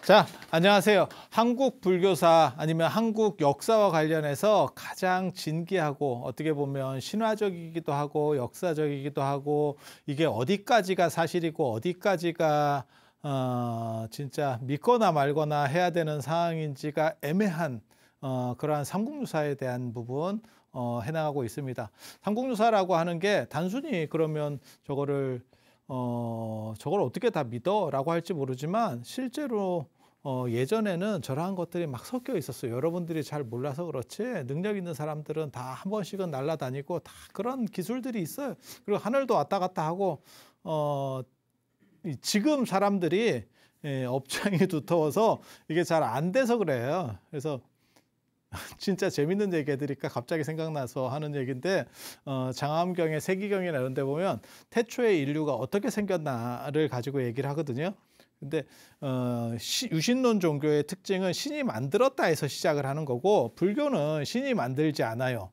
자, 안녕하세요. 한국 불교사 아니면 한국 역사와 관련해서 가장 진기하고 어떻게 보면 신화적이기도 하고 역사적이기도 하고 이게 어디까지가 사실이고 어디까지가 진짜 믿거나 말거나 해야 되는 상황인지가 애매한 그러한 삼국유사에 대한 부분 해나가고 있습니다. 삼국유사라고 하는 게 단순히 그러면 저걸 어떻게 다 믿어? 라고 할지 모르지만 실제로 예전에는 저러한 것들이 막 섞여 있었어요. 여러분들이 잘 몰라서 그렇지 능력 있는 사람들은 다 한 번씩은 날아다니고 다 그런 기술들이 있어요. 그리고 하늘도 왔다 갔다 하고 지금 사람들이 업장이 두터워서 이게 잘 안 돼서 그래요. 그래서 진짜 재밌는 얘기 해드릴까 갑자기 생각나서 하는 얘기인데 장암경의 세기경이나 이런 데 보면 태초에 인류가 어떻게 생겼나를 가지고 얘기를 하거든요. 근데 유신론 종교의 특징은 신이 만들었다 해서 시작을 하는 거고 불교는 신이 만들지 않아요.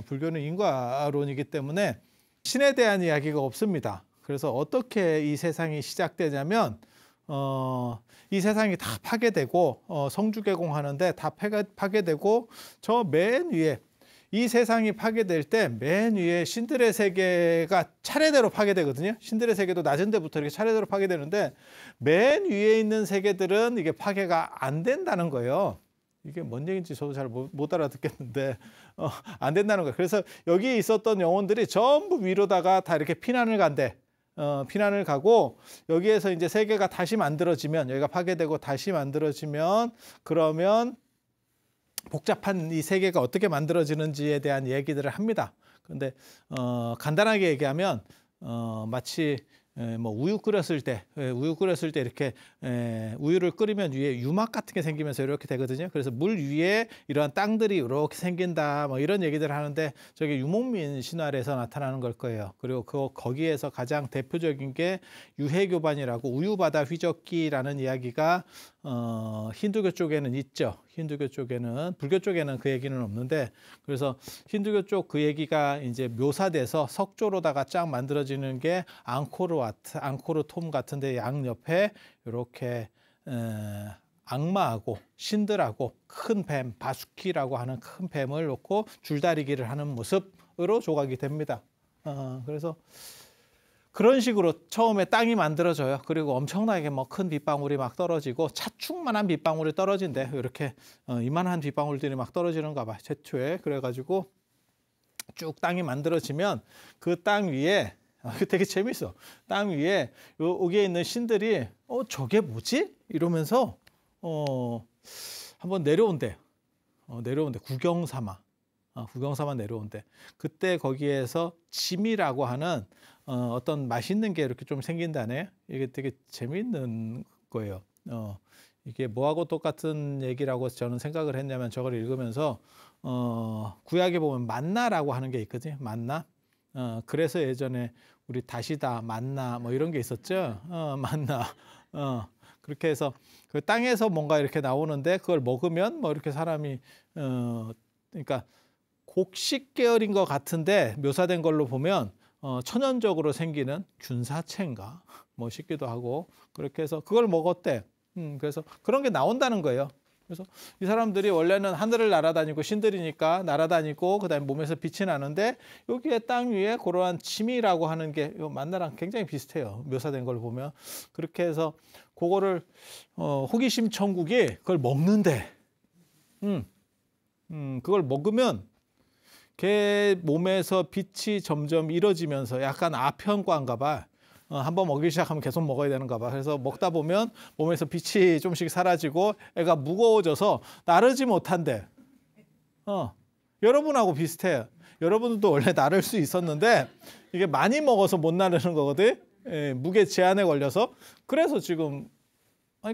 불교는 인과론이기 때문에 신에 대한 이야기가 없습니다. 그래서 어떻게 이 세상이 시작되냐면 이 세상이 다 파괴되고 성주개공하는데 다 파괴되고 저 맨 위에 이 세상이 파괴될 때 맨 위에 신들의 세계가 차례대로 파괴되거든요. 신들의 세계도 낮은 데부터 이렇게 차례대로 파괴되는데 맨 위에 있는 세계들은 이게 파괴가 안 된다는 거예요. 이게 뭔 얘기인지 저도 잘 못 알아듣겠는데 안 된다는 거예요. 그래서 여기 있었던 영혼들이 전부 위로다가 다 이렇게 피난을 간대. 피난을 가고 여기에서 이제 세계가 다시 만들어지면 여기가 파괴되고 다시 만들어지면 그러면 복잡한 이 세계가 어떻게 만들어지는지에 대한 얘기들을 합니다. 그런데 간단하게 얘기하면 마치 뭐 우유 끓였을 때 이렇게 우유를 끓이면 위에 유막 같은 게 생기면서 이렇게 되거든요. 그래서 물 위에 이러한 땅들이 이렇게 생긴다 뭐 이런 얘기들을 하는데 저게 유목민 신화에서 나타나는 걸 거예요. 그리고 거기에서 가장 대표적인 게 유해교반이라고 우유바다 휘젓기라는 이야기가 힌두교 쪽에는 있죠. 힌두교 쪽에는, 불교 쪽에는 그 얘기는 없는데, 그래서 힌두교 쪽 그 얘기가 이제 묘사돼서 석조로다가 쫙 만들어지는 게 앙코르 톰 같은데 양 옆에 이렇게 악마하고 신들하고 큰 뱀, 바수키라고 하는 큰 뱀을 놓고 줄다리기를 하는 모습으로 조각이 됩니다. 그래서 그런 식으로 처음에 땅이 만들어져요. 그리고 엄청나게 뭐 큰 빗방울이 막 떨어지고 차축만한 빗방울이 떨어진대. 이렇게 이만한 빗방울들이 막 떨어지는가 봐. 최초에. 그래가지고 쭉 땅이 만들어지면 그 땅 위에 되게 재밌어. 땅 위에 여기에 있는 신들이 저게 뭐지? 이러면서 한번 내려온대. 구경삼아. 구경삼아 내려온대. 그때 거기에서 짐이라고 하는 어떤 맛있는 게 이렇게 좀 생긴다네. 이게 되게 재밌는 거예요. 이게 뭐하고 똑같은 얘기라고 저는 생각을 했냐면 저걸 읽으면서 구약에 보면 만나라고 하는 게 있거든요. 만나. 그래서 예전에 우리 다시다, 만나 뭐 이런 게 있었죠. 만나. 그렇게 해서 그 땅에서 뭔가 이렇게 나오는데 그걸 먹으면 뭐 이렇게 사람이 그러니까 곡식 계열인 것 같은데 묘사된 걸로 보면 천연적으로 생기는 균사체인가 뭐 싶기도 하고 그렇게 해서 그걸 먹었대. 그래서 그런 게 나온다는 거예요. 그래서 이 사람들이 원래는 하늘을 날아다니고 신들이니까 날아다니고 그다음에 몸에서 빛이 나는데 여기에 땅 위에 그러한 짐이라고 하는 게 만나랑 굉장히 비슷해요. 묘사된 걸 보면 그렇게 해서 그거를 호기심 천국이 그걸 먹는데 그걸 먹으면 걔 몸에서 빛이 점점 이뤄지면서 약간 아편과인가 봐. 한번 먹이기 시작하면 계속 먹어야 되는가 봐. 그래서 먹다 보면 몸에서 빛이 좀씩 사라지고 애가 무거워져서 나르지 못한대. 여러분하고 비슷해요. 여러분들도 원래 나를 수 있었는데 이게 많이 먹어서 못 나르는 거거든. 무게 제한에 걸려서. 그래서 지금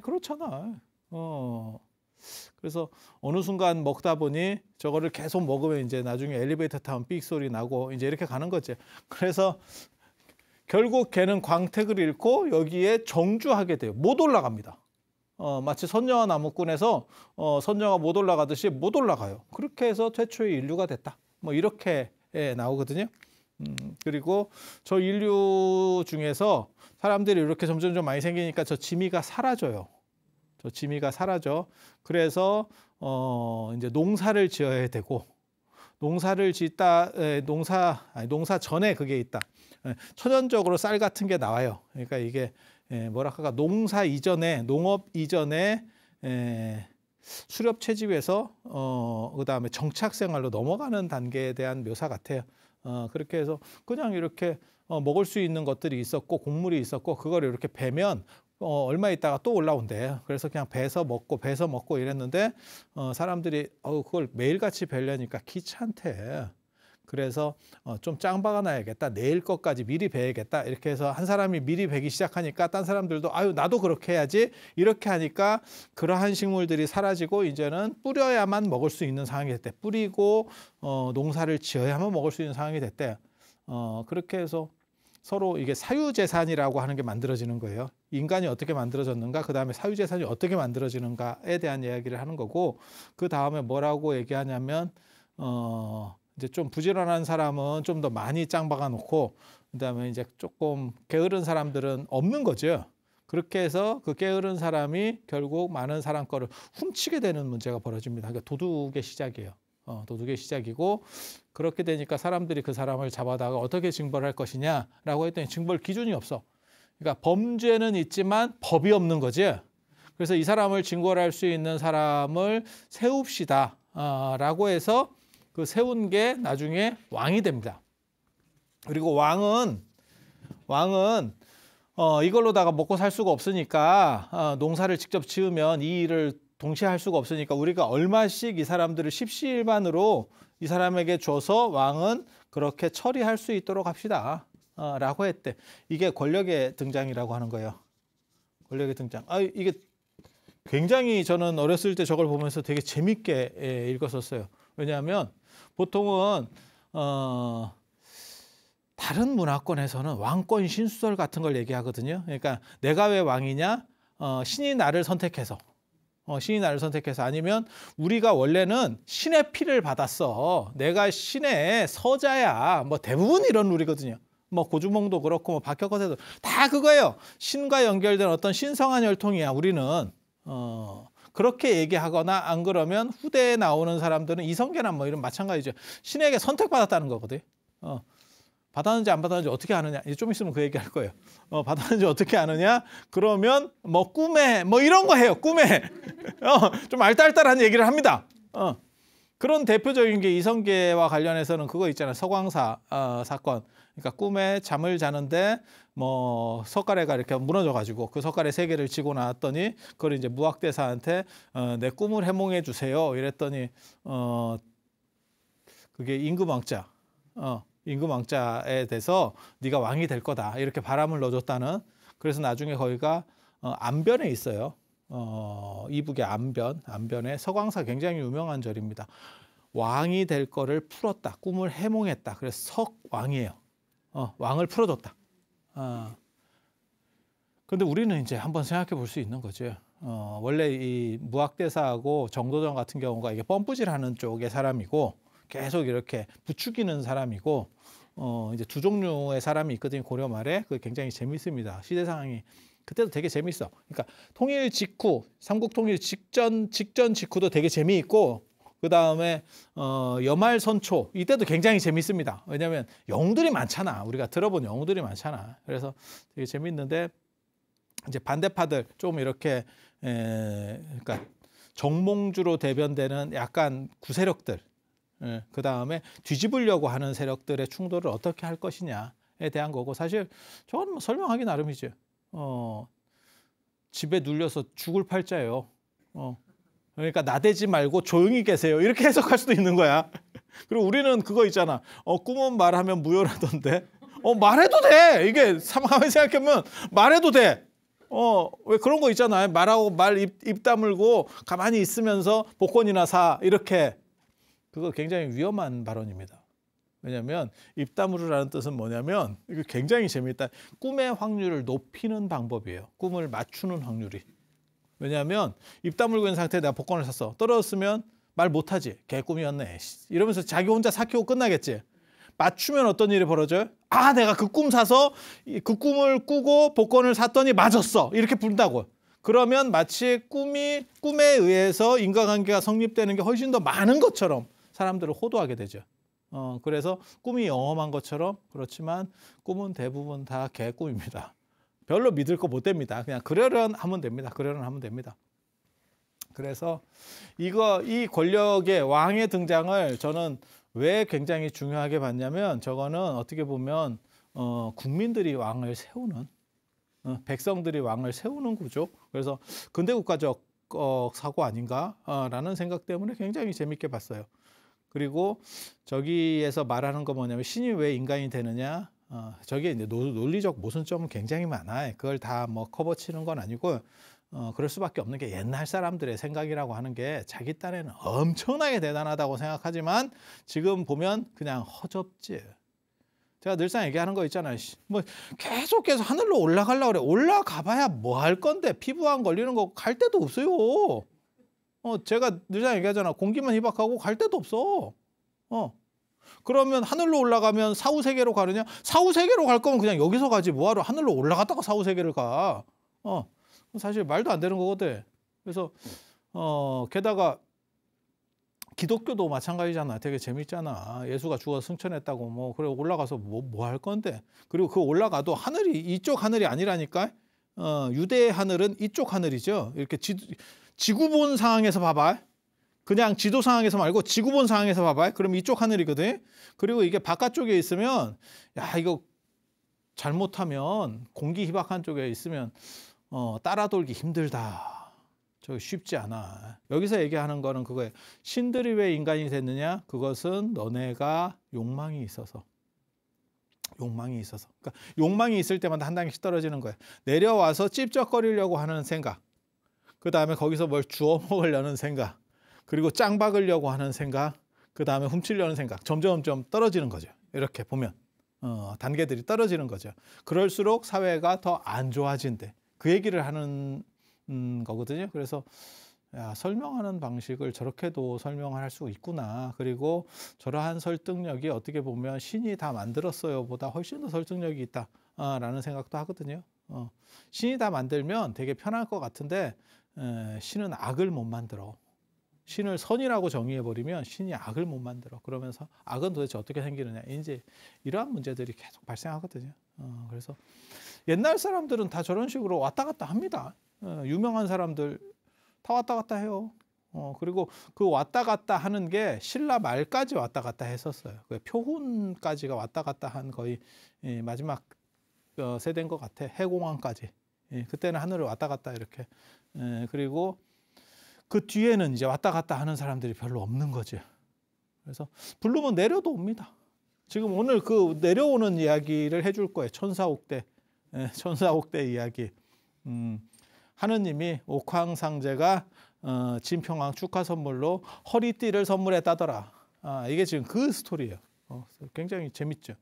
그렇잖아. 그래서 어느 순간 먹다 보니 저거를 계속 먹으면 이제 나중에 엘리베이터 타면 삑 소리 나고 이제 이렇게 가는 거지. 그래서 결국 걔는 광택을 잃고 여기에 정주하게 돼요. 못 올라갑니다. 마치 선녀와 나무꾼에서 선녀가 못 올라가듯이 못 올라가요. 그렇게 해서 최초의 인류가 됐다. 뭐 이렇게 나오거든요. 그리고 저 인류 중에서 사람들이 이렇게 점점 많이 생기니까 저 지미가 사라져요. 또 지미가 사라져. 그래서 이제 농사를 지어야 되고, 농사를 짓다 농사 전에 그게 있다. 천연적으로 쌀 같은 게 나와요. 그러니까 이게 뭐랄까 농사 이전에 농업 이전에 수렵 채집에서 그다음에 정착 생활로 넘어가는 단계에 대한 묘사 같아요. 그렇게 해서 그냥 이렇게 먹을 수 있는 것들이 있었고 곡물이 있었고 그걸 이렇게 베면 얼마 있다가 또 올라온대요. 그래서 그냥 베서 먹고 이랬는데 사람들이 그걸 매일같이 베려니까 귀찮대. 그래서 좀 짱박아 놔야겠다. 내일 것까지 미리 베야겠다. 이렇게 해서 한 사람이 미리 베기 시작하니까 딴 사람들도 아유 나도 그렇게 해야지. 이렇게 하니까 그러한 식물들이 사라지고 이제는 뿌려야만 먹을 수 있는 상황이 됐대. 뿌리고 농사를 지어야만 먹을 수 있는 상황이 됐대. 그렇게 해서 서로 이게 사유재산이라고 하는 게 만들어지는 거예요. 인간이 어떻게 만들어졌는가, 그 다음에 사유재산이 어떻게 만들어지는가에 대한 이야기를 하는 거고, 그 다음에 뭐라고 얘기하냐면 이제 좀 부지런한 사람은 좀 더 많이 짱박아 놓고, 그 다음에 이제 조금 게으른 사람들은 없는 거죠. 그렇게 해서 그 게으른 사람이 결국 많은 사람 거를 훔치게 되는 문제가 벌어집니다. 그러니까 도둑의 시작이에요. 도둑의 시작이고, 그렇게 되니까 사람들이 그 사람을 잡아다가 어떻게 징벌할 것이냐라고 했더니 징벌 기준이 없어. 그러니까 범죄는 있지만 법이 없는 거지. 그래서 이 사람을 징벌할 수 있는 사람을 세웁시다 라고 해서 그 세운 게 나중에 왕이 됩니다. 그리고 왕은 이걸로다가 먹고 살 수가 없으니까 농사를 직접 지으면 이 일을 동시에 할 수가 없으니까 우리가 얼마씩 이 사람들을 십시일반으로 이 사람에게 줘서 왕은 그렇게 처리할 수 있도록 합시다 라고 했대. 이게 권력의 등장이라고 하는 거예요. 권력의 등장. 이게 굉장히 저는 어렸을 때 저걸 보면서 되게 재밌게 읽었었어요. 왜냐하면 보통은 다른 문화권에서는 왕권 신수설 같은 걸 얘기하거든요. 그러니까 내가 왜 왕이냐? 신이 나를 선택해서. 신이 나를 선택해서 아니면 우리가 원래는 신의 피를 받았어. 내가 신의 서자야. 뭐 대부분 이런 룰이거든요. 뭐 고주몽도 그렇고 뭐 박혁거세도 다 그거예요. 신과 연결된 어떤 신성한 혈통이야. 우리는 그렇게 얘기하거나 안 그러면 후대에 나오는 사람들은 이성계나 뭐 이런 마찬가지죠. 신에게 선택받았다는 거거든. 받았는지 안 받았는지 어떻게 아느냐. 이제 좀 있으면 그 얘기할 거예요. 받았는지 어떻게 아느냐. 그러면 뭐 꿈에 뭐 이런 거 해요. 꿈에 좀 알딸딸한 얘기를 합니다. 그런 대표적인 게 이성계와 관련해서는 그거 있잖아요. 서광사 사건. 그러니까 꿈에 잠을 자는데 뭐 석가래가 이렇게 무너져가지고 그 석가래 3개를 지고 나왔더니 그걸 이제 무학대사한테 내 꿈을 해몽해 주세요. 이랬더니 그게 임금왕자. 임금왕자에 대해서 네가 왕이 될 거다 이렇게 바람을 넣어줬다는. 그래서 나중에 거기가 안변에 있어요. 이북의 안변에 서광사 굉장히 유명한 절입니다. 왕이 될 거를 풀었다. 꿈을 해몽했다. 그래서 석왕이에요. 왕을 풀어줬다. 그런데 우리는 이제 한번 생각해 볼 수 있는 거죠. 원래 이 무학대사하고 정도전 같은 경우가 이게 펌프질하는 쪽의 사람이고 계속 이렇게 부추기는 사람이고 이제 두 종류의 사람이 있거든요. 고려 말에. 그게 굉장히 재밌습니다. 시대 상황이 그때도 되게 재밌어. 그러니까 통일 직후, 삼국 통일 직전 직후도 되게 재미있고 그 다음에 여말 선초 이때도 굉장히 재밌습니다. 왜냐하면 영웅들이 많잖아. 우리가 들어본 영웅들이 많잖아. 그래서 되게 재밌는데 이제 반대파들 좀 이렇게 그러니까 정몽주로 대변되는 약간 구세력들. 그 다음에 뒤집으려고 하는 세력들의 충돌을 어떻게 할 것이냐에 대한 거고 사실 저건 뭐 설명하기 나름이죠. 집에 눌려서 죽을 팔자예요. 그러니까 나대지 말고 조용히 계세요. 이렇게 해석할 수도 있는 거야. 그리고 우리는 그거 있잖아. 꿈은 말하면 무효라던데. 말해도 돼. 이게 가만히 생각하면 말해도 돼. 왜 그런 거 있잖아요. 말하고 말 입 다물고 가만히 있으면서 복권이나 사 이렇게. 그거 굉장히 위험한 발언입니다. 왜냐하면 입 다물으라는 뜻은 뭐냐면 이거 굉장히 재미있다. 꿈의 확률을 높이는 방법이에요. 꿈을 맞추는 확률이. 왜냐하면 입 다물고 있는 상태에 내가 복권을 샀어. 떨어졌으면 말 못하지. 개꿈이었네. 이러면서 자기 혼자 삭히고 끝나겠지. 맞추면 어떤 일이 벌어져요? 내가 그 꿈 사서 그 꿈을 꾸고 복권을 샀더니 맞았어. 이렇게 부른다고. 그러면 마치 꿈에 의해서 인과관계가 성립되는 게 훨씬 더 많은 것처럼 사람들을 호도하게 되죠. 그래서 꿈이 영험한 것처럼 그렇지만 꿈은 대부분 다 개꿈입니다. 별로 믿을 거 못 됩니다. 그냥 그러려니 하면 됩니다. 그러려니 하면 됩니다. 그래서 이 권력의 왕의 등장을 저는 왜 굉장히 중요하게 봤냐면 저거는 어떻게 보면 국민들이 왕을 세우는 백성들이 왕을 세우는 구조. 그래서 근대국가적 사고 아닌가라는 생각 때문에 굉장히 재밌게 봤어요. 그리고 저기에서 말하는 거 뭐냐면 신이 왜 인간이 되느냐. 저게 이제 논리적 모순점은 굉장히 많아요. 그걸 다 뭐 커버치는 건 아니고 그럴 수밖에 없는 게 옛날 사람들의 생각이라고 하는 게 자기 딴에는 엄청나게 대단하다고 생각하지만 지금 보면 그냥 허접지. 제가 늘상 얘기하는 거 있잖아요. 뭐 계속해서 하늘로 올라가려고 그래. 올라가봐야 뭐 할 건데 피부암 걸리는 거 갈 데도 없어요. 제가 늘상 얘기하잖아. 공기만 희박하고 갈 데도 없어. 그러면 하늘로 올라가면 사후세계로 가느냐? 사후세계로 갈 거면 그냥 여기서 가지 뭐하러 하늘로 올라갔다가 사후세계를 가. 사실 말도 안 되는 거거든. 그래서 게다가 기독교도 마찬가지잖아. 되게 재밌잖아. 예수가 죽어서 승천했다고 뭐 그래 올라가서 뭐 할 건데. 그리고 그 올라가도 하늘이 이쪽 하늘이 아니라니까. 유대의 하늘은 이쪽 하늘이죠. 이렇게 지구 본 상황에서 봐봐. 그냥 지도 상황에서 말고 지구 본 상황에서 봐봐. 그럼 이쪽 하늘이거든. 그리고 이게 바깥쪽에 있으면 야 이거 잘못하면 공기 희박한 쪽에 있으면 따라 돌기 힘들다. 저 쉽지 않아. 여기서 얘기하는 거는 그거예요. 신들이 왜 인간이 됐느냐? 그것은 너네가 욕망이 있어서. 그러니까 욕망이 있을 때마다 한 단계씩 떨어지는 거예요. 내려와서 찝쩍거리려고 하는 생각. 그 다음에 거기서 뭘 주워 먹으려는 생각. 그리고 짱 박으려고 하는 생각. 그 다음에 훔치려는 생각. 점점 떨어지는 거죠. 이렇게 보면 단계들이 떨어지는 거죠. 그럴수록 사회가 더 안 좋아진대. 그 얘기를 하는 거거든요. 그래서 설명하는 방식을 저렇게도 설명할 수 있구나. 그리고 저러한 설득력이 어떻게 보면 신이 다 만들었어요 보다 훨씬 더 설득력이 있다라는 생각도 하거든요. 신이 다 만들면 되게 편할 것 같은데 신은 악을 못 만들어. 신을 선이라고 정의해버리면 신이 악을 못 만들어. 그러면서 악은 도대체 어떻게 생기느냐. 이제 이러한 문제들이 계속 발생하거든요. 그래서 옛날 사람들은 다 저런 식으로 왔다 갔다 합니다. 유명한 사람들 다 왔다 갔다 해요. 그리고 그 왔다 갔다 하는 게 신라 말까지 왔다 갔다 했었어요. 표훈까지가 왔다 갔다 한 거의 마지막 세대인 것 같아. 해공왕까지. 그때는 하늘을 왔다 갔다 이렇게. 그리고 그 뒤에는 이제 왔다 갔다 하는 사람들이 별로 없는 거죠. 그래서 부르면 내려도 옵니다. 지금 오늘 그 내려오는 이야기를 해줄 거예요. 천사옥대 이야기. 하느님이 옥황상제가 진평왕 축하 선물로 허리띠를 선물했다더라. 이게 지금 그 스토리예요. 굉장히 재밌죠.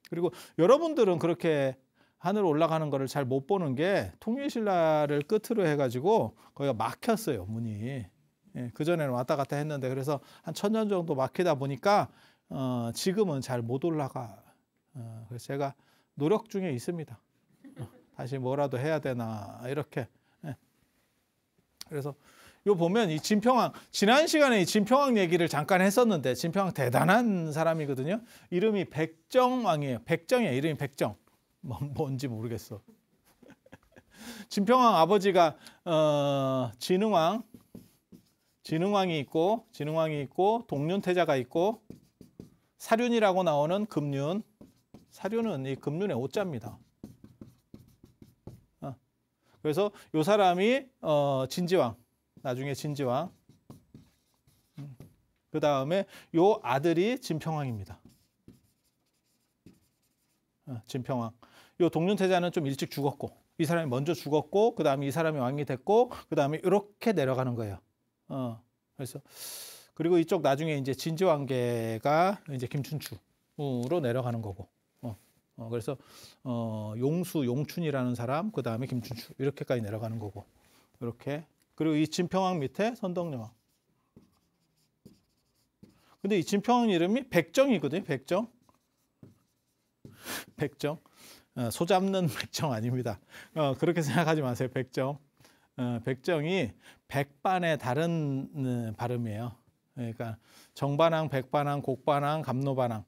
그리고 여러분들은 그렇게 하늘 올라가는 거를 잘 못 보는 게 통일신라를 끝으로 해가지고 거기가 막혔어요, 문이. 그전에는 왔다 갔다 했는데 그래서 한 1000년 정도 막히다 보니까 지금은 잘 못 올라가. 그래서 제가 노력 중에 있습니다. 다시 뭐라도 해야 되나 이렇게. 그래서 요 보면 이 진평왕 지난 시간에 이 진평왕 얘기를 잠깐 했었는데 진평왕 대단한 사람이거든요. 이름이 백정왕이에요. 백정이에요. 이름이 백정. 뭔지 모르겠어. 진평왕 아버지가 진흥왕이 있고 동륜태자가 있고 사륜이라고 나오는 금륜. 사륜은 이 금륜의 오자입니다. 그래서 요 사람이 진지왕, 나중에 진지왕. 그 다음에 요 아들이 진평왕입니다. 진평왕. 요 동륜태자는 좀 일찍 죽었고, 이 사람이 먼저 죽었고, 그 다음에 이 사람이 왕이 됐고, 그 다음에 이렇게 내려가는 거예요. 그래서 그리고 이쪽 나중에 이제 진지왕계가 이제 김춘추로 내려가는 거고. 그래서 용춘이라는 사람, 그 다음에 김춘추 이렇게까지 내려가는 거고. 이렇게. 그리고 이 진평왕 밑에 선덕여왕. 근데 이 진평왕 이름이 백정이거든요. 백정. 소 잡는 백정 아닙니다. 그렇게 생각하지 마세요. 백정. 백정이 백반의 다른 발음이에요. 그러니까 정반항, 백반항, 곡반항, 갑노반항.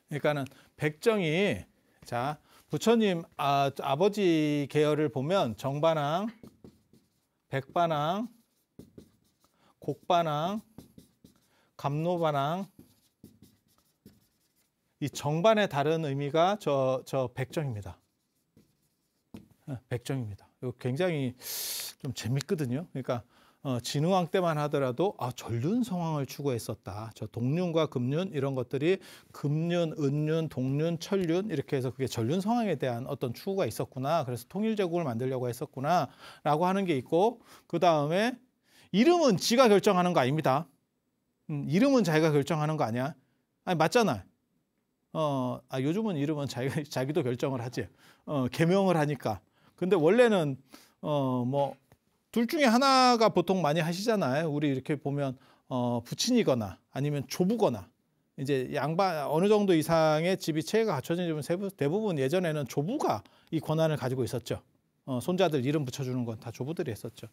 그러니까는 백정이 자 부처님 아버지 계열을 보면 정반항, 백반항, 곡반항, 갑노반항 이 정반의 다른 의미가 저 백정입니다. 백정입니다. 이거 굉장히 좀 재밌거든요. 그러니까 진흥왕 때만 하더라도 전륜성왕을 추구했었다. 저 동륜과 금륜 이런 것들이 금륜, 은륜, 동륜, 천륜 이렇게 해서 그게 전륜성왕에 대한 어떤 추구가 있었구나. 그래서 통일제국을 만들려고 했었구나라고 하는 게 있고 그 다음에 이름은 지가 결정하는 거 아닙니다. 이름은 자기가 결정하는 거 아니야? 아니 맞잖아. 요즘은 이름은 자기도 결정을 하지. 개명을 하니까. 근데 원래는 뭐 둘 중에 하나가 보통 많이 하시잖아요. 우리 이렇게 보면 부친이거나 아니면 조부거나 이제 양반 어느 정도 이상의 집이 체계가 갖춰진 집은 대부분 예전에는 조부가 이 권한을 가지고 있었죠. 손자들 이름 붙여주는 건 다 조부들이 했었죠.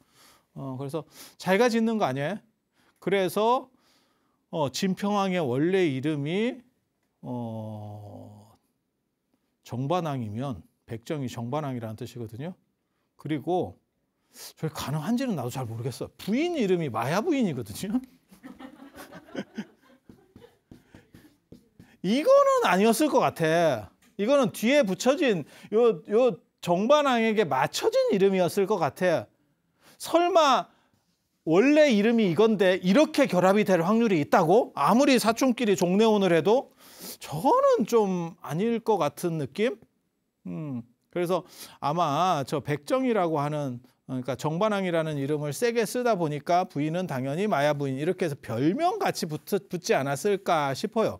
그래서 자기가 짓는 거 아니에요? 그래서 진평왕의 원래 이름이 정반왕이면 백정이 정반왕이라는 뜻이거든요. 그리고 저게 가능한지는 나도 잘 모르겠어. 부인 이름이 마야 부인이거든요. 이거는 아니었을 것 같아. 이거는 뒤에 붙여진 요 정반왕에게 맞춰진 이름이었을 것 같아. 설마 원래 이름이 이건데 이렇게 결합이 될 확률이 있다고? 아무리 사촌끼리 종례혼을 해도 저는 좀 아닐 것 같은 느낌? 그래서 아마 저 백정이라고 하는 그러니까 정반왕이라는 이름을 세게 쓰다 보니까 부인은 당연히 마야 부인 이렇게 해서 별명 같이 붙지 않았을까 싶어요.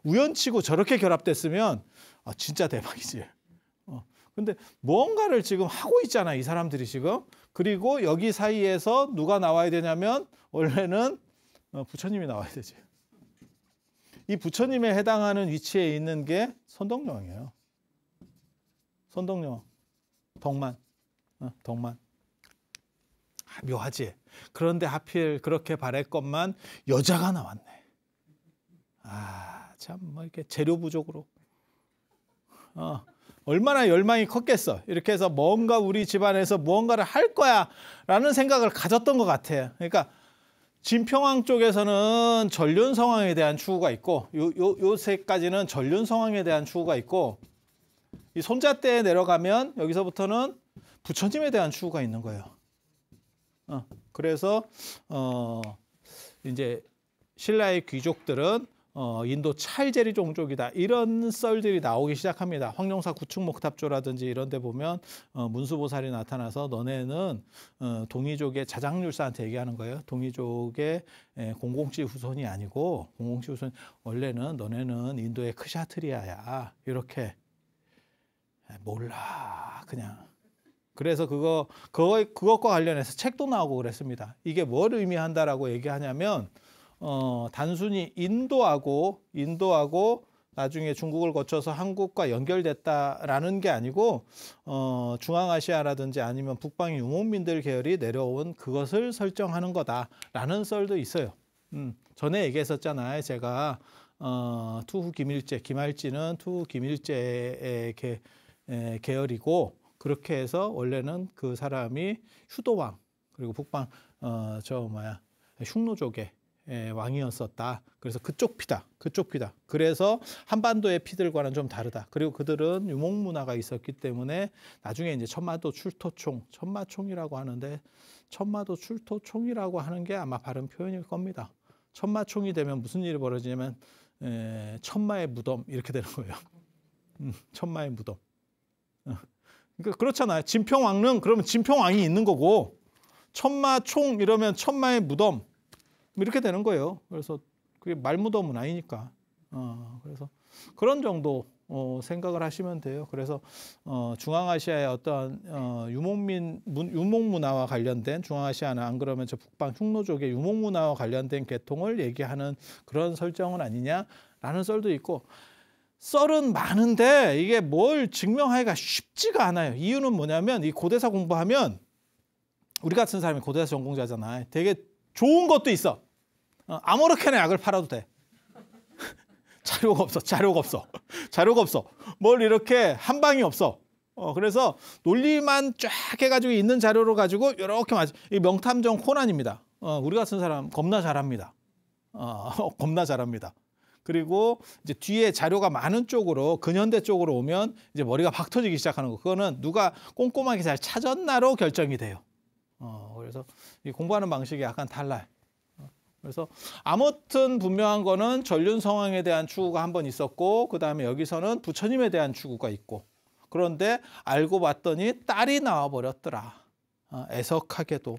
우연치고 저렇게 결합됐으면 진짜 대박이지. 근데 무언가를 지금 하고 있잖아, 이 사람들이 지금. 그리고 여기 사이에서 누가 나와야 되냐면 원래는 부처님이 나와야 되지. 이 부처님에 해당하는 위치에 있는 게 선덕여왕이에요. 선덕여왕. 덕만. 덕만. 묘하지. 그런데 하필 그렇게 바랬건만 여자가 나왔네. 참 뭐 이렇게 재료 부족으로. 얼마나 열망이 컸겠어. 이렇게 해서 뭔가 우리 집안에서 무언가를 할 거야 라는 생각을 가졌던 것 같아. 그러니까 진평왕 쪽에서는 전륜성왕에 대한 추구가 있고 요새까지는 전륜성왕에 대한 추구가 있고 이 손자 때에 내려가면 여기서부터는 부처님에 대한 추구가 있는 거예요. 그래서 이제 신라의 귀족들은 인도 찰제리 종족이다. 이런 썰들이 나오기 시작합니다. 황룡사 구축목탑조라든지 이런 데 보면 문수보살이 나타나서 너네는 동이족의 자장률사한테 얘기하는 거예요. 동이족의 공공치 후손이 아니고 공공치 후손 원래는 너네는 인도의 크샤트리아야. 이렇게 몰라 그냥. 그래서 그것과 관련해서 책도 나오고 그랬습니다. 이게 뭘 의미한다라고 얘기하냐면 단순히 인도하고 나중에 중국을 거쳐서 한국과 연결됐다라는 게 아니고 중앙아시아라든지 아니면 북방 유목민들 계열이 내려온 그것을 설정하는 거다라는 썰도 있어요. 전에 얘기했었잖아요. 제가 투후 김일제, 김할지는 투후 김일제의 계열이고 그렇게 해서 원래는 그 사람이 휴도왕 그리고 북방 흉노족의 왕이었었다. 그래서 그쪽 피다. 그래서 한반도의 피들과는 좀 다르다. 그리고 그들은 유목문화가 있었기 때문에 나중에 이제 천마도 천마총이라고 하는데 천마도 출토총이라고 하는 게 아마 바른 표현일 겁니다. 천마총이 되면 무슨 일이 벌어지냐면 천마의 무덤 이렇게 되는 거예요. 천마의 무덤. 그러니까 그렇잖아요. 진평왕릉 그러면 진평왕이 있는 거고 천마총 이러면 천마의 무덤 이렇게 되는 거예요. 그래서 그게 말무덤은 아니니까. 그래서 그런 정도 생각을 하시면 돼요. 그래서 중앙아시아의 어떤 유목문화와 관련된 중앙아시아는 안 그러면 저 북방 흉노족의 유목문화와 관련된 계통을 얘기하는 그런 설정은 아니냐라는 썰도 있고 썰은 많은데 이게 뭘 증명하기가 쉽지가 않아요. 이유는 뭐냐면 이 고대사 공부하면 우리 같은 사람이 고대사 전공자잖아요. 되게 좋은 것도 있어. 아무렇게나 약을 팔아도 돼. 자료가 없어. 자료가 없어. 뭘 이렇게 한 방이 없어. 그래서 논리만 쫙 해가지고 있는 자료로 가지고 이렇게 이 명탐정 코난입니다. 우리 같은 사람 겁나 잘합니다. 겁나 잘합니다. 그리고 이제 뒤에 자료가 많은 쪽으로 근현대 쪽으로 오면 이제 머리가 박 터지기 시작하는 거. 그거는 누가 꼼꼼하게 잘 찾았나로 결정이 돼요. 그래서 이 공부하는 방식이 약간 달라요. 그래서 아무튼 분명한 거는 전륜성왕에 대한 추구가 한 번 있었고 그다음에 여기서는 부처님에 대한 추구가 있고 그런데 알고 봤더니 딸이 나와버렸더라. 애석하게도.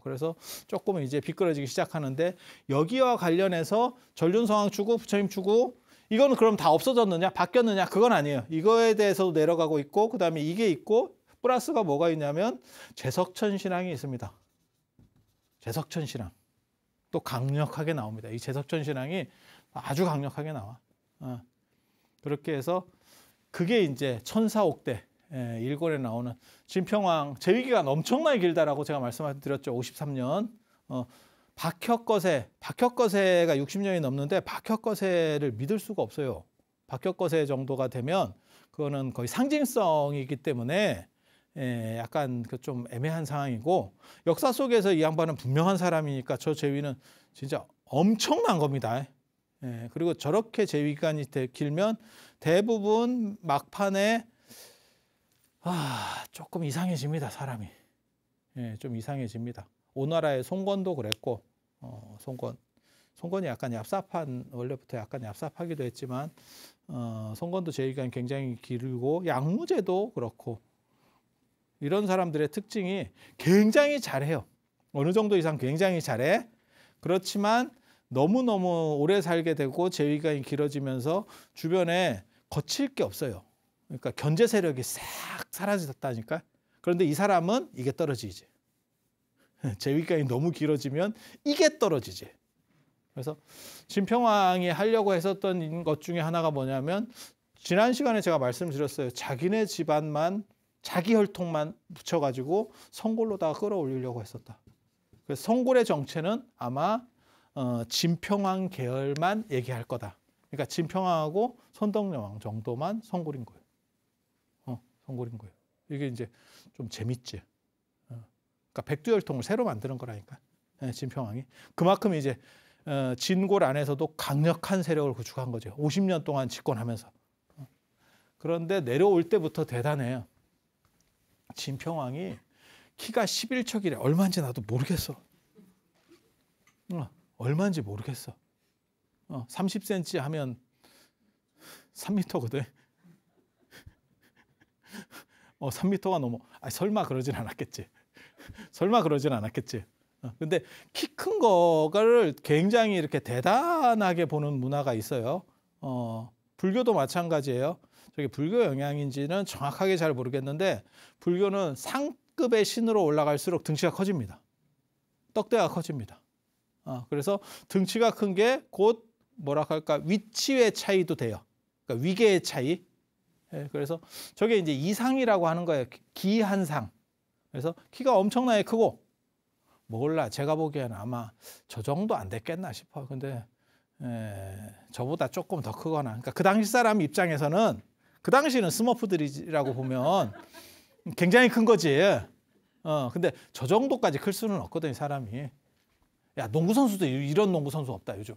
그래서 조금 이제 비끄러지기 시작하는데 여기와 관련해서 전륜성왕 추구, 부처님 추구 이거는 그럼 다 없어졌느냐, 바뀌었느냐 그건 아니에요. 이거에 대해서도 내려가고 있고 그다음에 이게 있고 플러스가 뭐가 있냐면 제석천 신앙이 있습니다. 제석천 신앙. 또 강력하게 나옵니다. 이 제석천 신앙이 아주 강력하게 나와. 그렇게 해서 그게 이제 천사옥대 일권에 나오는 진평왕 재위기간 엄청나게 길다라고 제가 말씀드렸죠. 53년. 박혁거세가 60년이 넘는데 박혁거세를 믿을 수가 없어요. 박혁거세 정도가 되면 그거는 거의 상징성이기 때문에 약간 그 좀 애매한 상황이고 역사 속에서 이 양반은 분명한 사람이니까 저 재위는 진짜 엄청난 겁니다. 그리고 저렇게 재위 기간이 길면 대부분 막판에 조금 이상해집니다. 사람이. 좀 이상해집니다. 오나라의 송건도 그랬고 송건이 약간 얍삽한 원래부터 약간 얍삽하기도 했지만 송건도 재위 기간이 굉장히 길고 양무제도 그렇고 이런 사람들의 특징이 굉장히 잘해요. 어느 정도 이상 굉장히 잘해. 그렇지만 너무너무 오래 살게 되고 재위기간이 길어지면서 주변에 거칠 게 없어요. 그러니까 견제 세력이 싹 사라졌다니까. 그런데 이 사람은 이게 떨어지지. 재위기간이 너무 길어지면 이게 떨어지지. 그래서 진평왕이 하려고 했었던 것 중에 하나가 뭐냐면 지난 시간에 제가 말씀드렸어요. 자기네 집안만 자기 혈통만 붙여가지고 성골로다가 끌어올리려고 했었다. 그래서 성골의 정체는 아마 진평왕 계열만 얘기할 거다. 그러니까 진평왕하고 손덕여왕 정도만 성골인 거예요. 성골인 거예요. 이게 이제 좀 재밌지. 그러니까 백두혈통을 새로 만드는 거라니까. 진평왕이 그만큼 이제 진골 안에서도 강력한 세력을 구축한 거죠. 50년 동안 집권하면서. 그런데 내려올 때부터 대단해요. 진평왕이 키가 11척이래. 얼마인지 나도 모르겠어. 얼마인지 모르겠어. 30cm 하면 3m거든. 3m가 넘어. 설마 그러진 않았겠지. 설마 그러진 않았겠지. 근데 키 큰 거를 굉장히 이렇게 대단하게 보는 문화가 있어요. 불교도 마찬가지예요. 저게 불교 영향인지는 정확하게 잘 모르겠는데 불교는 상급의 신으로 올라갈수록 등치가 커집니다. 떡대가 커집니다. 그래서 등치가 큰 게 곧 뭐라 할까 위치의 차이도 돼요. 그러니까 위계의 차이. 그래서 저게 이제 이상이라고 하는 거예요. 기한상. 그래서 키가 엄청나게 크고 몰라 제가 보기에는 아마 저 정도 안 됐겠나 싶어. 근데 저보다 조금 더 크거나. 그러니까 그 당시 사람 입장에서는 그 당시는 스머프들이라고 보면 굉장히 큰 거지. 근데 저 정도까지 클 수는 없거든, 사람이. 야, 농구 선수도 이런 농구 선수 없다, 요즘.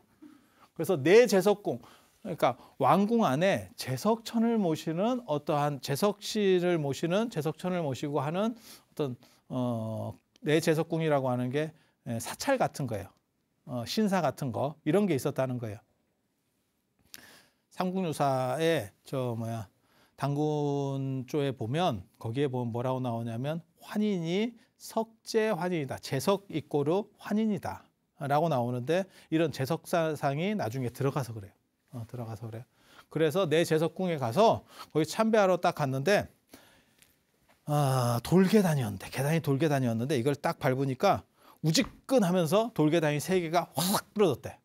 그래서 내 제석궁, 그러니까 왕궁 안에 제석천을 모시는 어떠한 제석신을 모시는 제석천을 모시고 하는 어떤 내 제석궁이라고 하는 게 사찰 같은 거예요. 신사 같은 거 이런 게 있었다는 거예요. 삼국유사에 당군 쪽에 보면 거기에 보면 뭐라고 나오냐면 환인이 석제환인이다. 제석 이꼬르 환인이다. 라고 나오는데 이런 제석사상이 나중에 들어가서 그래요. 들어가서 그래요. 그래서 내 제석궁에 가서 거기 참배하러 딱 갔는데 돌계단이었는데 계단이 돌계단이었는데 이걸 딱 밟으니까 우지끈하면서 돌계단이 세 개가 확 부러졌대.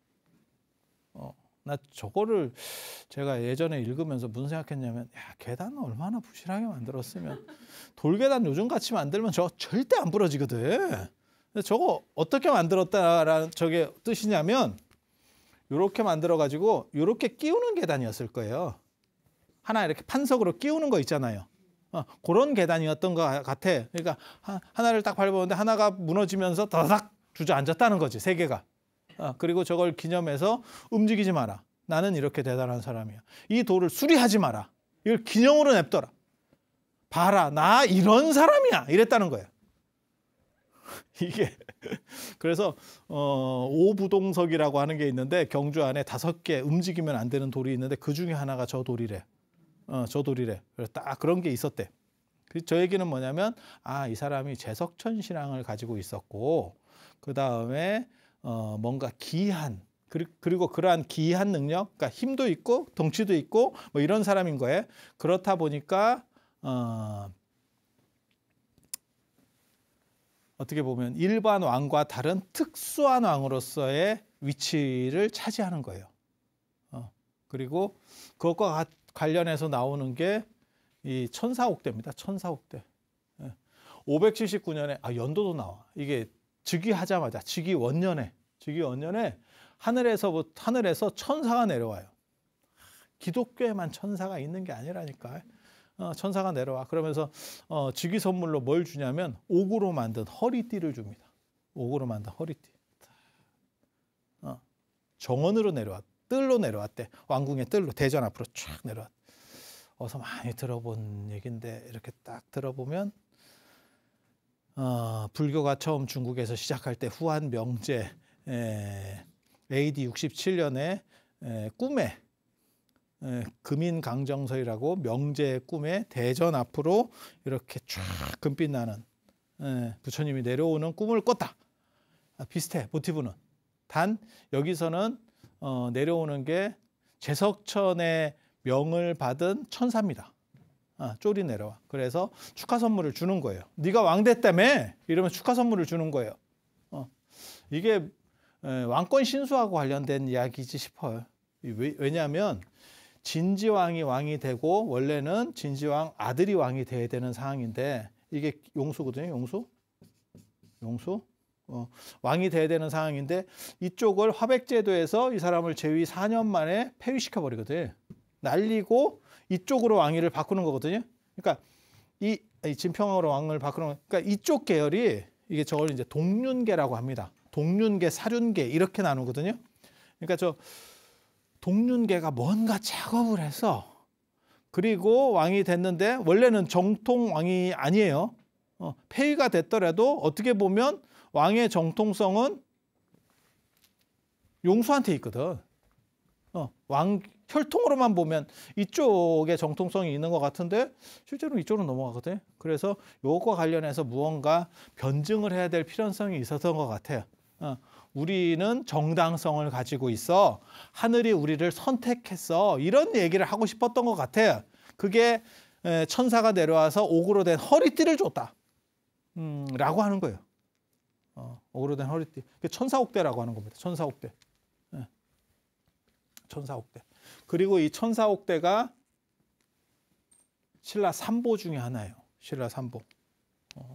나 저거를 제가 예전에 읽으면서 무슨 생각했냐면, 야, 계단은 얼마나 부실하게 만들었으면, 돌계단 요즘같이 만들면 저거 절대 안 부러지거든. 근데 저거 어떻게 만들었다라는 저게 뜻이냐면, 요렇게 만들어가지고 요렇게 끼우는 계단이었을 거예요. 하나 이렇게 판석으로 끼우는 거 있잖아요. 그런 계단이었던 것 같아. 그러니까 하나를 딱 밟았는데 하나가 무너지면서 더닥 주저앉았다는 거지, 세 개가. 그리고 저걸 기념해서 움직이지 마라. 나는 이렇게 대단한 사람이야. 이 돌을 수리하지 마라. 이걸 기념으로 냅둬라. 봐라, 나 이런 사람이야. 이랬다는 거예요. 이게 그래서 오부동석이라고 하는 게 있는데 경주 안에 5개 움직이면 안 되는 돌이 있는데 그 중에 하나가 저 돌이래. 저 돌이래. 그래서 딱 그런 게 있었대. 저 얘기는 뭐냐면, 이 사람이 제석천 신앙을 가지고 있었고, 그 다음에 뭔가 기한, 그리고 그러한 기한 능력, 그러니까 힘도 있고 덩치도 있고 뭐 이런 사람인 거예요. 그렇다 보니까 어떻게 보면 일반 왕과 다른 특수한 왕으로서의 위치를 차지하는 거예요. 그리고 그것과 관련해서 나오는 게 이 천사옥대입니다. 천사옥대. 579년에 연도도 나와. 이게 즉위하자마자 즉위원년에 하늘에서 천사가 내려와요. 기독교에만 천사가 있는 게 아니라니까. 천사가 내려와. 그러면서 즉위 선물로 뭘 주냐면 옥으로 만든 허리띠를 줍니다. 옥으로 만든 허리띠. 정원으로 내려왔. 뜰로 내려왔대. 왕궁의 뜰로 대전 앞으로 쫙 내려왔. 어서 많이 들어본 얘기인데 이렇게 딱 들어보면 불교가 처음 중국에서 시작할 때 후한 명제 AD 67년에 꿈에 금인강정서이라고 명제의 꿈에 대전 앞으로 이렇게 쫙 금빛 나는 부처님이 내려오는 꿈을 꿨다. 비슷해, 모티브는. 단 여기서는 내려오는 게 제석천의 명을 받은 천사입니다. 쫄이 내려와. 그래서 축하 선물을 주는 거예요. 네가 왕 됐다며? 이러면 축하 선물을 주는 거예요. 이게 왕권 신수하고 관련된 이야기지 싶어요. 왜냐하면 진지왕이 왕이 되고 원래는 진지왕 아들이 왕이 돼야 되는 상황인데 이게 용수거든요. 용수. 왕이 돼야 되는 상황인데 이쪽을 화백제도에서 이 사람을 제위 4년 만에 폐위시켜 버리거든. 날리고 이쪽으로 왕위를 바꾸는 거거든요. 그러니까 이 진평으로 왕을 바꾸는 거. 그러니까 이쪽 계열이 이게 저걸 이제 동륜계라고 합니다. 동륜계, 사륜계 이렇게 나누거든요. 그러니까 저 동륜계가 뭔가 작업을 해서 그리고 왕이 됐는데 원래는 정통 왕이 아니에요. 폐위가 됐더라도 어떻게 보면 왕의 정통성은 용수한테 있거든. 왕 혈통으로만 보면 이쪽에 정통성이 있는 것 같은데 실제로 이쪽으로 넘어가거든. 그래서 요것과 관련해서 무언가 변증을 해야 될 필요성이 있었던 것 같아요. 우리는 정당성을 가지고 있어. 하늘이 우리를 선택했어. 이런 얘기를 하고 싶었던 것 같아요. 그게 천사가 내려와서 옥으로 된 허리띠를 줬다. 라고 하는 거예요. 옥으로 된 허리띠. 천사옥대라고 하는 겁니다. 천사옥대. 천사옥대. 그리고 이 천사옥대가 신라 삼보 중에 하나예요. 신라 삼보.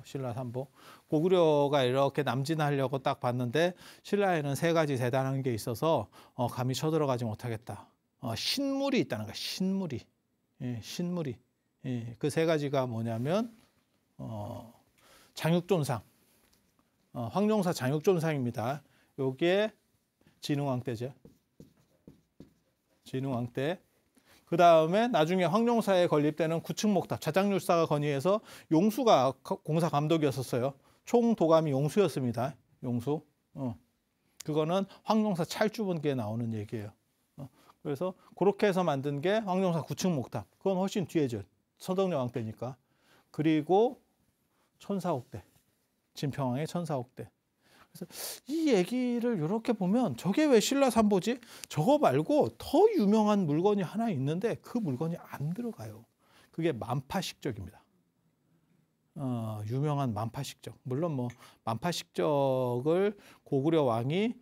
신라 삼보. 고구려가 이렇게 남진하려고 딱 봤는데 신라에는 3가지 대단한 게 있어서 감히 쳐들어가지 못하겠다. 신물이 있다는 거야. 신물이. 신물이. 그 3가지가 뭐냐면 장육존상. 황룡사 장육존상입니다. 요게 진흥왕 때죠. 진흥왕 때. 그 다음에 나중에 황룡사에 건립되는 구층목탑, 자장률사가 건의해서 용수가 공사 감독이었었어요. 총도감이 용수였습니다. 용수. 그거는 황룡사 찰주본기에 나오는 얘기예요. 그래서 그렇게 해서 만든 게 황룡사 구층목탑. 그건 훨씬 뒤에죠. 서덕여왕 때니까. 그리고 천사옥대. 진평왕의 천사옥대. 그래서 이 얘기를 이렇게 보면 저게 왜 신라 삼보지? 저거 말고 더 유명한 물건이 하나 있는데 그 물건이 안 들어가요. 그게 만파식적입니다. 유명한 만파식적. 물론 뭐 만파식적을 고구려 왕이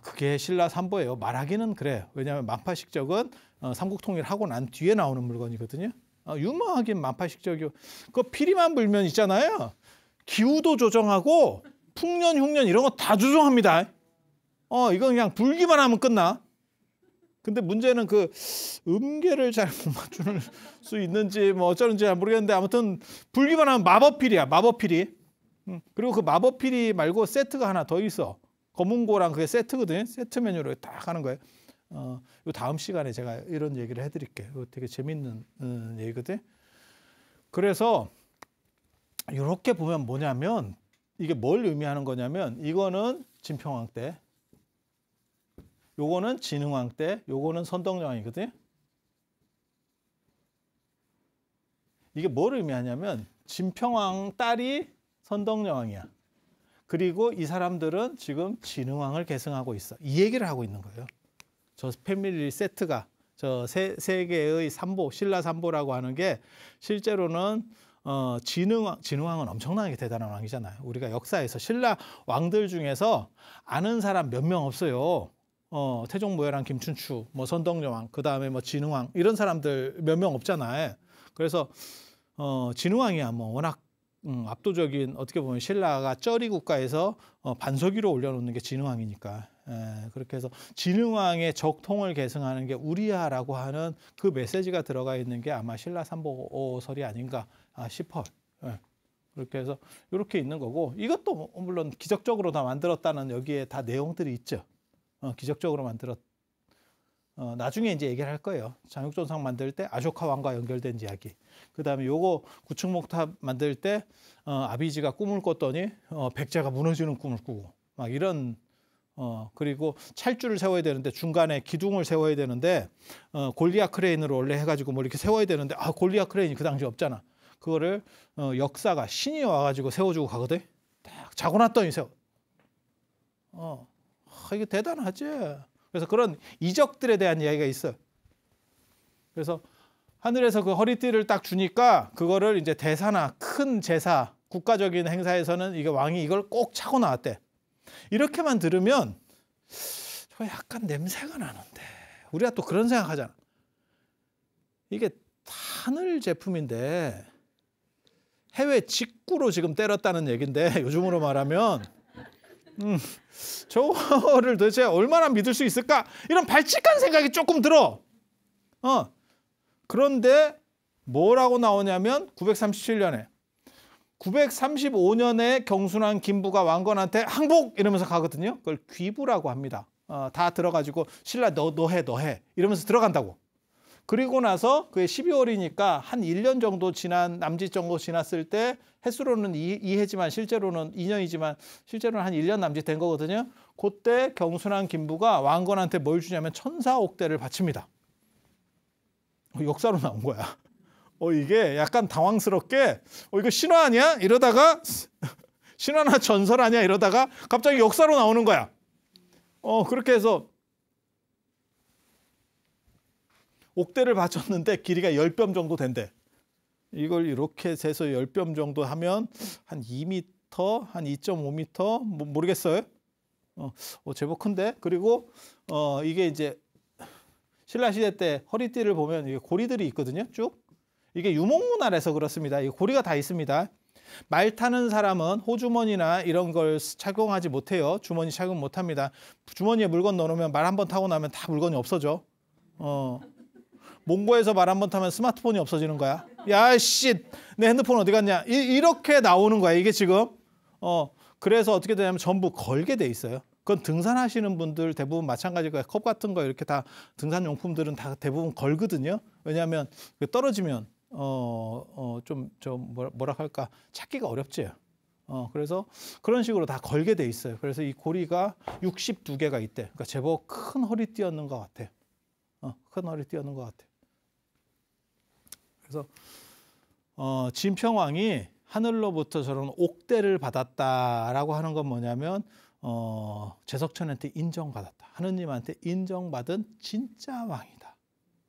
그게 신라 삼보예요. 말하기는 그래요. 왜냐하면 만파식적은 삼국통일하고 난 뒤에 나오는 물건이거든요. 유명하긴 만파식적이요. 그 피리만 불면 있잖아요. 기후도 조정하고 풍년, 흉년 이런 거 다 조정합니다. 이건 그냥 불기만 하면 끝나. 근데 문제는 그 음계를 잘 못 맞출 수 있는지 뭐 어쩌는지 잘 모르겠는데 아무튼 불기만 하면 마법필이야. 마법필이. 그리고 그 마법필이 말고 세트가 하나 더 있어. 검은고랑 그게 세트거든요. 세트 메뉴로 딱 하는 거예요. 요 다음 시간에 제가 이런 얘기를 해드릴게요. 이거 되게 재밌는 얘기거든. 그래서 이렇게 보면 뭐냐면 이게 뭘 의미하는 거냐면 이거는 진평왕 때, 요거는 진흥왕 때, 요거는 선덕여왕이거든. 이게 뭘 의미하냐면 진평왕 딸이 선덕여왕이야. 그리고 이 사람들은 지금 진흥왕을 계승하고 있어. 이 얘기를 하고 있는 거예요. 저 패밀리 세트가 저 세 개의 삼보, 신라 삼보라고 하는 게 실제로는 진흥왕은 엄청나게 대단한 왕이잖아요. 우리가 역사에서 신라 왕들 중에서 아는 사람 몇 명 없어요. 태종 무열왕 김춘추, 뭐 선덕여왕, 그 다음에 뭐 진흥왕 이런 사람들 몇 명 없잖아요. 그래서 진흥왕이야 뭐 워낙 압도적인 어떻게 보면 신라가 쩌리 국가에서 반석위로 올려놓는 게 진흥왕이니까. 그렇게 해서 진흥왕의 적통을 계승하는 게 우리야라고 하는 그 메시지가 들어가 있는 게 아마 신라 삼보설이 아닌가 싶어요. 그렇게 해서 이렇게 있는 거고 이것도 물론 기적적으로 다 만들었다는 여기에 다 내용들이 있죠. 기적적으로 만들었. 나중에 이제 얘기를 할 거예요. 장육전상 만들 때 아쇼카 왕과 연결된 이야기. 그 다음에 요거 구층목탑 만들 때 아비지가 꿈을 꿨더니 백제가 무너지는 꿈을 꾸고 막 이런. 그리고 찰주를 세워야 되는데 중간에 기둥을 세워야 되는데 골리앗 크레인으로 원래 해가지고 뭐 이렇게 세워야 되는데 골리앗 크레인이 그 당시 없잖아. 그거를 역사가 신이 와가지고 세워주고 가거든. 딱 자고 났더니 세워. 이게 대단하지. 그래서 그런 이적들에 대한 이야기가 있어요. 그래서 하늘에서 그 허리띠를 딱 주니까 그거를 이제 대사나 큰 제사, 국가적인 행사에서는 이게 왕이 이걸 꼭 차고 나왔대. 이렇게만 들으면 저 약간 냄새가 나는데 우리가 또 그런 생각하잖아. 이게 하늘 제품인데 해외 직구로 지금 때렸다는 얘긴데 요즘으로 말하면 저거를 도대체 얼마나 믿을 수 있을까? 이런 발칙한 생각이 조금 들어. 그런데 뭐라고 나오냐면 937년에 935년에 경순왕 김부가 왕건한테 항복 이러면서 가거든요. 그걸 귀부라고 합니다. 다 들어가지고 신라 너 해 이러면서 들어간다고. 그리고 나서 그게 12월이니까 한 1년 정도 지난 남짓 정도 지났을 때 횟수로는 2해지만 실제로는 2년이지만 실제로는 한 1년 남짓 된 거거든요. 그때 경순왕 김부가 왕건한테 뭘 주냐면 천사옥대를 바칩니다. 역사로 나온 거야. 이게 약간 당황스럽게 이거 신화 아니야? 이러다가 신화나 전설 아니야? 이러다가 갑자기 역사로 나오는 거야. 그렇게 해서 옥대를 바쳤는데 길이가 10뼘 정도 된대. 이걸 이렇게 세서 10뼘 정도 하면 한 2m, 한 2.5m 모르겠어요. 제법 큰데. 그리고 이게 이제 신라 시대 때 허리띠를 보면 이게 고리들이 있거든요. 쭉. 이게 유목문화라서 그렇습니다. 이 고리가 다 있습니다. 말 타는 사람은 호주머니나 이런 걸 착용하지 못해요. 주머니 착용 못합니다. 주머니에 물건 넣어놓으면 말 한 번 타고 나면 다 물건이 없어져. 몽고에서 말 한 번 타면 스마트폰이 없어지는 거야. 야, 씨, 내 핸드폰 어디 갔냐? 이렇게 나오는 거야, 이게 지금. 그래서 어떻게 되냐면 전부 걸게 돼 있어요. 그건 등산하시는 분들 대부분 마찬가지일 거예요. 컵 같은 거 이렇게 다 등산용품들은 다 대부분 걸거든요. 왜냐하면 떨어지면 뭐라 할까 찾기가 어렵지. 그래서 그런 식으로 다 걸게 돼 있어요. 그래서 이 고리가 62개가 있대. 그러니까 제법 큰 허리띠였는 것 같아. 큰 허리띠였는 것 같아. 그래서 진평왕이 하늘로부터 저런 옥대를 받았다라고 하는 건 뭐냐면 제석천한테 인정받았다. 하느님한테 인정받은 진짜 왕이다.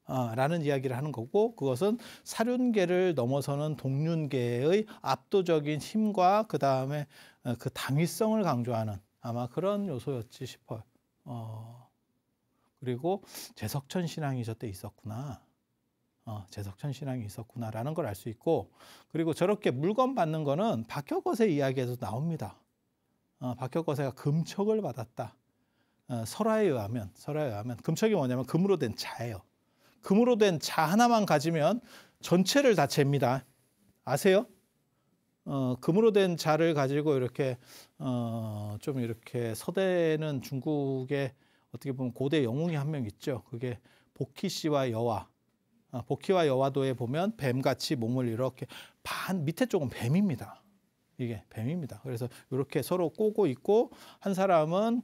라는 이야기를 하는 거고, 그것은 사륜계를 넘어서는 동륜계의 압도적인 힘과 그 다음에 그 당위성을 강조하는 아마 그런 요소였지 싶어요. 그리고 제석천 신앙이 저때 있었구나. 제석천 신앙이 있었구나라는 걸 알 수 있고, 그리고 저렇게 물건 받는 거는 박혁거세 이야기에도 나옵니다. 박혁거세가 금척을 받았다. 설화에 의하면 금척이 뭐냐면 금으로 된 자예요. 금으로 된 자 하나만 가지면 전체를 다 잽니다. 아세요? 금으로 된 자를 가지고 이렇게 좀 이렇게 서대는 중국의 어떻게 보면 고대 영웅이 한 명 있죠. 그게 복희씨와 여화. 복희와 여화도에 보면 뱀같이 몸을 이렇게 밑에 쪽은 뱀입니다. 이게 뱀입니다. 그래서 이렇게 서로 꼬고 있고, 한 사람은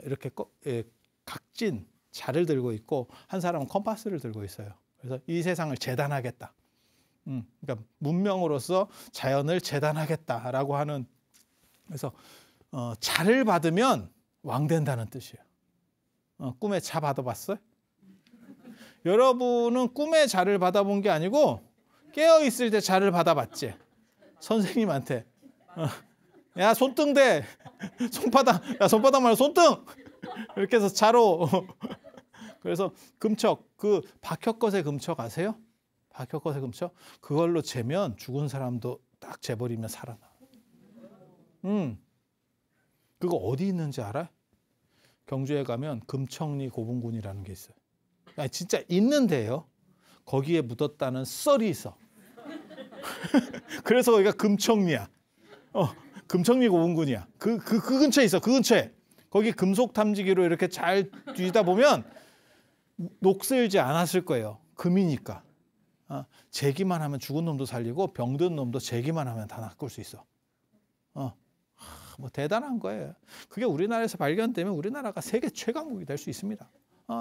이렇게 각진 자를 들고 있고, 한 사람은 컴파스를 들고 있어요. 그래서 이 세상을 재단하겠다. 그러니까 문명으로서 자연을 재단하겠다라고 하는, 그래서 자를 받으면 왕 된다는 뜻이에요. 꿈에 자 받아봤어요? 여러분은 꿈에 자를 받아본 게 아니고 깨어 있을 때 자를 받아봤지. 선생님한테 야 손등 대 손바닥, 야 손바닥 말고 손등 이렇게 해서 자로. 그래서 금척, 그 박혁거세 금척 아세요? 박혁거세 금척 그걸로 재면 죽은 사람도 딱 재버리면 살아나. 그거 어디 있는지 알아? 경주에 가면 금척리 고분군이라는 게 있어요. 아니, 진짜 있는데요. 거기에 묻었다는 썰이 있어. 그래서 거기가 금척리야. 금척리 고분군이야. 그 근처에 있어. 그 근처에. 거기 금속 탐지기로 이렇게 잘 뒤다 보면 녹슬지 않았을 거예요. 금이니까. 재기만 하면 죽은 놈도 살리고 병든 놈도 재기만 하면 다 낚을 수 있어. 뭐 대단한 거예요. 그게 우리나라에서 발견되면 우리나라가 세계 최강국이 될 수 있습니다.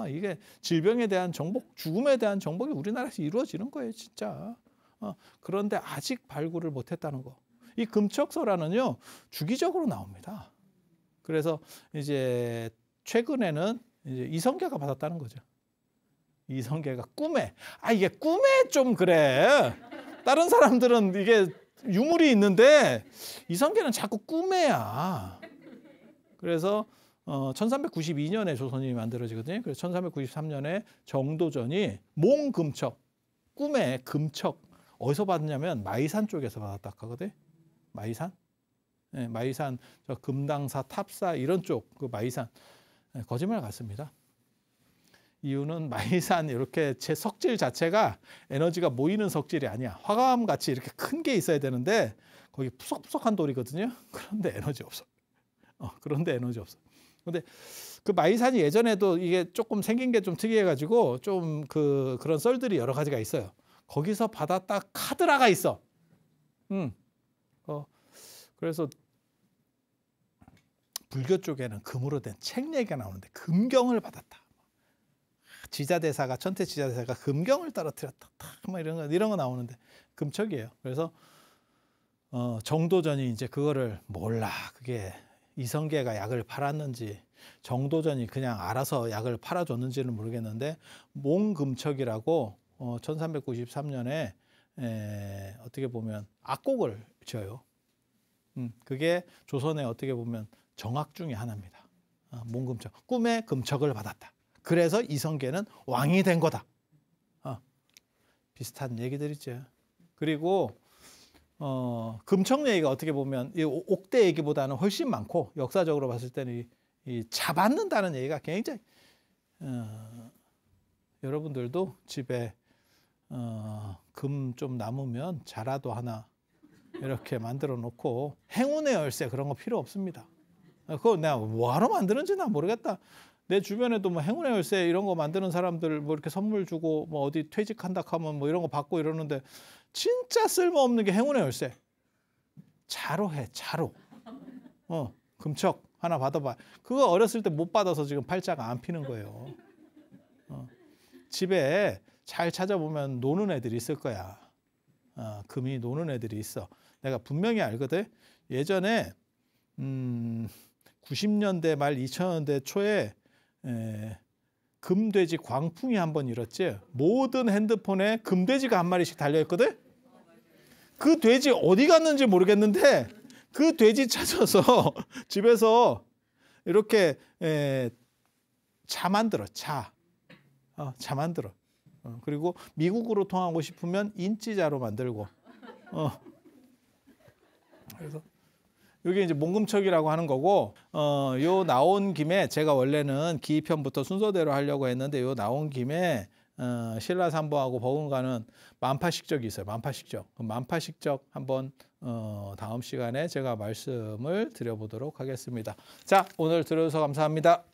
이게 질병에 대한 정복, 죽음에 대한 정복이 우리나라에서 이루어지는 거예요, 진짜. 그런데 아직 발굴을 못했다는 거. 이 금척설화는요, 주기적으로 나옵니다. 그래서 이제 최근에는 이제 이성계가 받았다는 거죠. 이성계가 꿈에, 이게 꿈에 좀 그래. 다른 사람들은 이게 유물이 있는데 이성계는 자꾸 꿈에야. 그래서 1392년에 조선이 만들어지거든요. 그래서 1393년에 정도전이 몽금척, 꿈에 금척 어디서 받느냐면 마이산 쪽에서 받았다 하거든. 마이산? 네, 마이산, 저 금당사, 탑사 이런 쪽 그 마이산. 거짓말 같습니다. 이유는 마이산 이렇게 제 석질 자체가 에너지가 모이는 석질이 아니야. 화감 같이 이렇게 큰 게 있어야 되는데 거기 푸석푸석한 돌이거든요. 그런데 에너지 없어. 그런데 에너지 없어. 근데 그 마이산이 예전에도 이게 조금 생긴 게 좀 특이해가지고 좀 그런 썰들이 여러 가지가 있어요. 거기서 받았다 카드라가 있어. 그래서 불교 쪽에는 금으로 된 책 얘기가 나오는데 금경을 받았다. 지자대사가 천태 지자대사가 금경을 떨어뜨렸다. 뭐 이런 거 나오는데 금척이에요. 그래서 정도전이 이제 그거를 몰라. 그게 이성계가 약을 팔았는지 정도전이 그냥 알아서 약을 팔아줬는지는 모르겠는데 몽금척이라고 1393년에 어떻게 보면 악곡을 지어요. 그게 조선의 어떻게 보면 정악 중에 하나입니다. 몽금척, 꿈에 금척을 받았다. 그래서 이성계는 왕이 된 거다. 비슷한 얘기들이죠. 그리고 금척 얘기가 어떻게 보면 이 옥대 얘기보다는 훨씬 많고 역사적으로 봤을 때는 이 잡아는다는 얘기가 굉장히 여러분들도 집에 금 좀 남으면 자라도 하나 이렇게 만들어 놓고 행운의 열쇠 그런 거 필요 없습니다. 그거 내가 뭐하러 만드는지 난 모르겠다. 내 주변에도 뭐 행운의 열쇠 이런 거 만드는 사람들 뭐 이렇게 선물 주고 뭐 어디 퇴직한다 하면 뭐 이런 거 받고 이러는데 진짜 쓸모없는 게 행운의 열쇠. 자로 해, 자로. 금척 하나 받아봐. 그거 어렸을 때 못 받아서 지금 팔자가 안 피는 거예요. 집에 잘 찾아보면 노는 애들이 있을 거야. 금이 노는 애들이 있어. 내가 분명히 알거든. 예전에 90년대 말 2000년대 초에 금돼지 광풍이 한번 일었지. 모든 핸드폰에 금돼지가 한 마리씩 달려있거든. 그 돼지 어디 갔는지 모르겠는데 그 돼지 찾아서 집에서 이렇게 차 만들어. 차 만들어. 그리고 미국으로 통하고 싶으면 인지자로 만들고. 그래서 이게 이제 몽금척이라고 하는 거고, 요 나온 김에 제가 원래는 기편부터 순서대로 하려고 했는데 요 나온 김에 신라삼보하고 버금가는 만파식적이 있어요. 만파식적. 만파식적 한번 다음 시간에 제가 말씀을 드려보도록 하겠습니다. 자, 오늘 들어주셔서 감사합니다.